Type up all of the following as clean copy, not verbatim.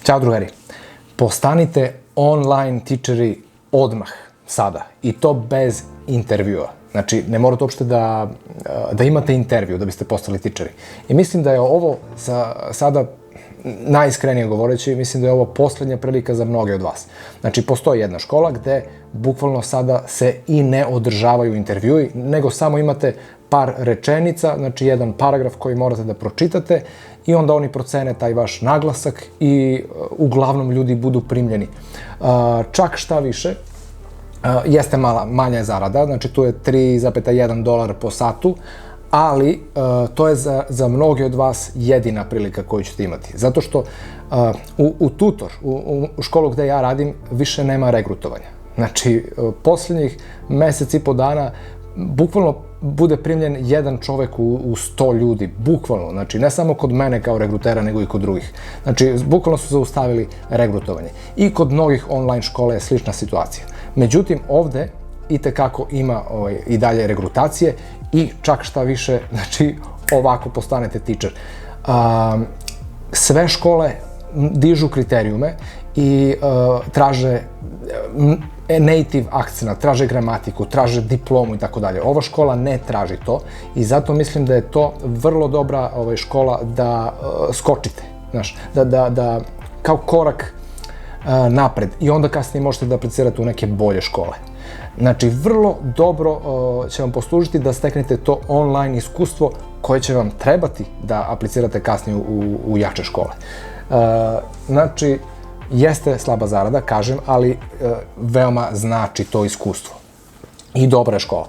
Ćao drugari, postanite online teacheri odmah, sada, i to bez intervjua. Znači, ne morate uopšte da imate intervju da biste postali teacheri. I mislim da je ovo sada, najiskrenije govoreći, mislim da je ovo poslednja prilika za mnoge od vas. Znači, postoji jedna škola gde bukvalno sada se i ne održavaju intervjui, nego samo imate par rečenica, znači jedan paragraf koji morate da pročitate i onda oni procene taj vaš naglasak i uglavnom ljudi budu primljeni. Čak šta više, jeste manja je zarada, znači tu je $3,1 po satu, ali to je za mnoge od vas jedina prilika koju ćete imati. Zato što u tutor, u školu gde ja radim, više nema regrutovanja. Znači, poslednjih mesec i po dana bukvalno bude primljen jedan čovek u 100 ljudi, bukvalno, znači ne samo kod mene kao regrutera, nego i kod drugih. Znači, bukvalno su zaustavili regrutovanje. I kod mnogih online škola je slična situacija. Međutim, ovde itekako ima i dalje regrutacije i čak šta više, znači, ovako postanete teacher. Sve škole dižu kriterijume i traže native akcent, traže gramatiku, traže diplomu i tako dalje. Ova škola ne traži to i zato mislim da je to vrlo dobra škola da skočite, znaš, da kao korak napred i onda kasnije možete da aplicirate u neke bolje škole. Znači, vrlo dobro će vam poslužiti da steknete to online iskustvo koje će vam trebati da aplicirate kasnije u jače škole. Znači, jeste slaba zarada, kažem, ali veoma znači to iskustvo. I dobra je škola.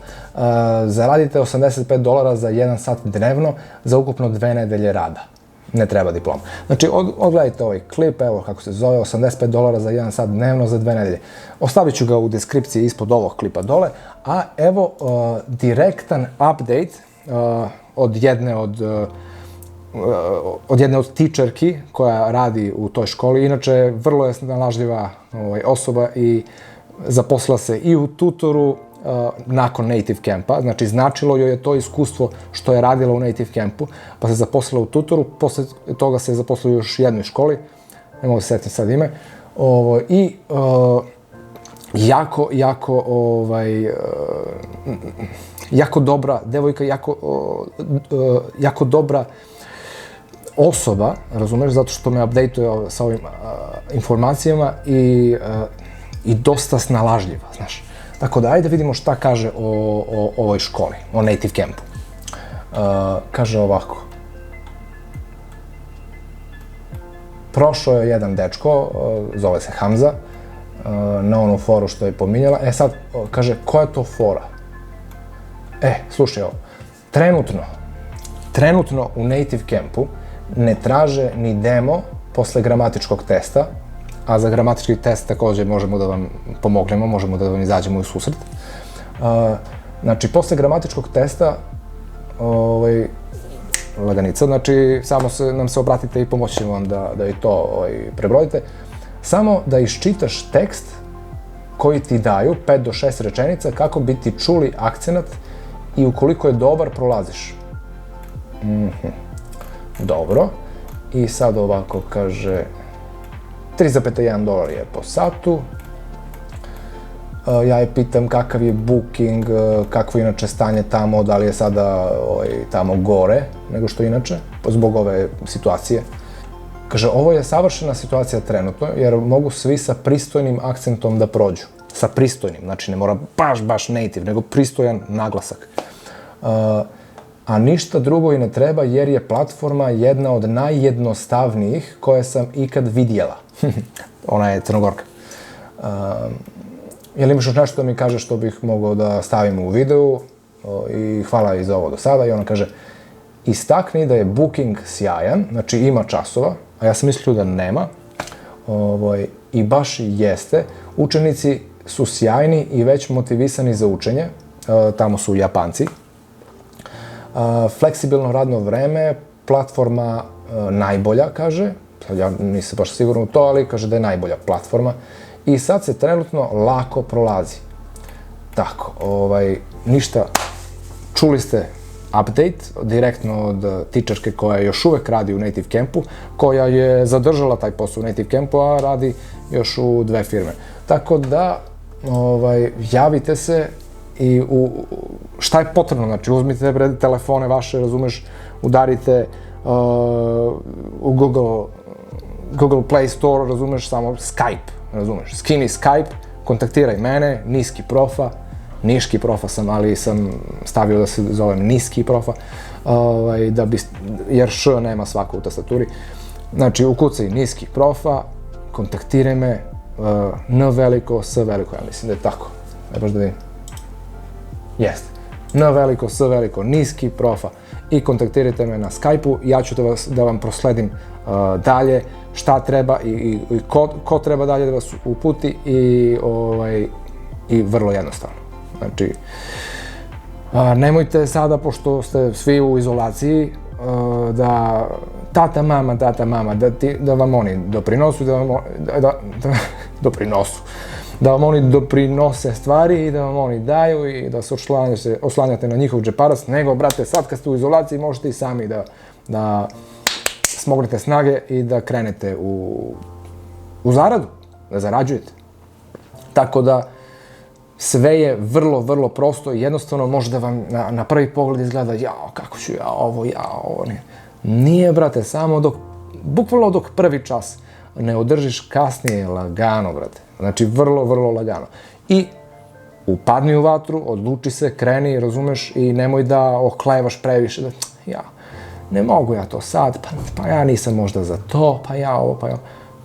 Zaradite $85 za 1 sat dnevno za ukupno 2 nedelje rada. Ne treba diploma. Znači, odgledajte ovaj klip, evo kako se zove, $85 za 1 sat dnevno za 2 nedelje. Ostavit ću ga u deskripciji ispod ovog klipa dole, a evo direktan update od jedne od teacherki koja radi u toj školi. Inače, vrlo je snalažljiva osoba i zaposlila se i u tutoru nakon Native Campa. Znači, značilo joj je to iskustvo što je radila u Native Campu, pa se zaposlila u tutoru, posle toga se zaposlila u još jednoj školi, ne mogu se setim sad ime, i jako dobra devojka, jako dobra osoba, razumeš, zato što me update-uje sa ovim informacijama i dosta snalažljiva, znaš. Tako da, ajde vidimo šta kaže o ovoj školi, o Native Campu. Kaže ovako. Prošao je jedan dečko, zove se Hamza, na onu foru što je pominjala. E sad, kaže, koja je to fora? Slušaj ovo. Trenutno u Native Campu ne traže ni demo posle gramatičkog testa, a za gramatički test takođe možemo da vam pomognemo, možemo da vam izađemo u susret. Znači, posle gramatičkog testa, laganica, znači, samo nam se obratite i pomoći ćemo vam da i to prebrojite. Samo da iščitaš tekst koji ti daju, 5 do 6 rečenica, kako bi ti čuli akcenat i ukoliko je dobar, prolaziš. Dobro. I sad ovako kaže $3,1 je po satu. Ja je pitam kakav je booking, kakvo je inače stanje tamo, da li je sada tamo gore nego što inače, zbog ove situacije. Kaže, ovo je savršena situacija trenutno, jer mogu svi sa pristojnim akcentom da prođu. Sa pristojnim, znači ne mora baš native, nego pristojan naglasak. A ništa drugo i ne treba, jer je platforma jedna od najjednostavnijih koje sam ikad vidjela. Ona je Crnogorka. Jel imaš još nešto da mi kaže što bih mogao da stavim u videu? I hvala i za ovo do sada. I ona kaže, istakni da je booking sjajan, znači ima časova, a ja sam mislio da nema. I baš jeste. Učenici su sjajni i već motivisani za učenje. Tamo su Japanci. Fleksibilno radno vreme, platforma najbolja, kaže. Sad ja nisam baš sigurno u to, ali kaže da je najbolja platforma. I sad se trenutno lako prolazi. Tako, ništa, čuli ste update, direktno od tičarke koja još uvek radi u Native Campu, koja je zadržala taj posao u Native Campu, a radi još u 2 firme. Tako da, javite se i šta je potrebno, znači uzmite telefone vaše, razumeš, udarite u Google Play Store, razumeš, samo Skype, razumeš, skini Skype, kontaktiraj mene, Niski Profa, Niški Profa sam, ali sam stavio da se zovem Niski Profa, jer š nema svako u tastaturi. Znači, ukucaj Niski Profa, kontaktiraj me, N veliko, S veliko, ja mislim da je tako. Ne baš da vidim. Jeste. N veliko, S veliko, Niski Profa. I kontaktirajte me na Skype-u, ja ću da vam prosledim dalje šta treba i ko treba dalje da vas uputi i vrlo jednostavno. Znači, nemojte sada, pošto ste svi u izolaciji, da tata, mama, da vam oni doprinosu, da vam oni doprinose stvari i da vam oni daju i da se oslanjate na njihov džeparac, nego, brate, sad kad ste u izolaciji možete i sami da smognete snage i da krenete u zaradu, da zarađujete. Tako da, sve je vrlo, vrlo prosto i jednostavno može da vam na prvi pogled izgleda jao, kako ću ja ovo, Nije, brate, samo bukvalno dok prvi čas ne održiš, kasnije lagano, brate. Znači, vrlo, vrlo lagano. I upadni u vatru, odluči se, kreni, razumeš, i nemoj da oklevaš previše, ne mogu ja to sad, pa ja nisam možda za to, pa ja ovo, pa ja.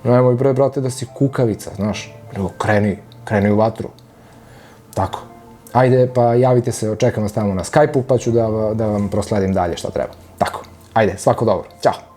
Nemoj, brate, da si kukavica, znaš, nego kreni u vatru. Tako. Ajde, pa javite se, očekam vas tamo na Skype-u, pa ću da vam prosledim dalje šta treba. Tako. Ajde, svako dobro. Ćao.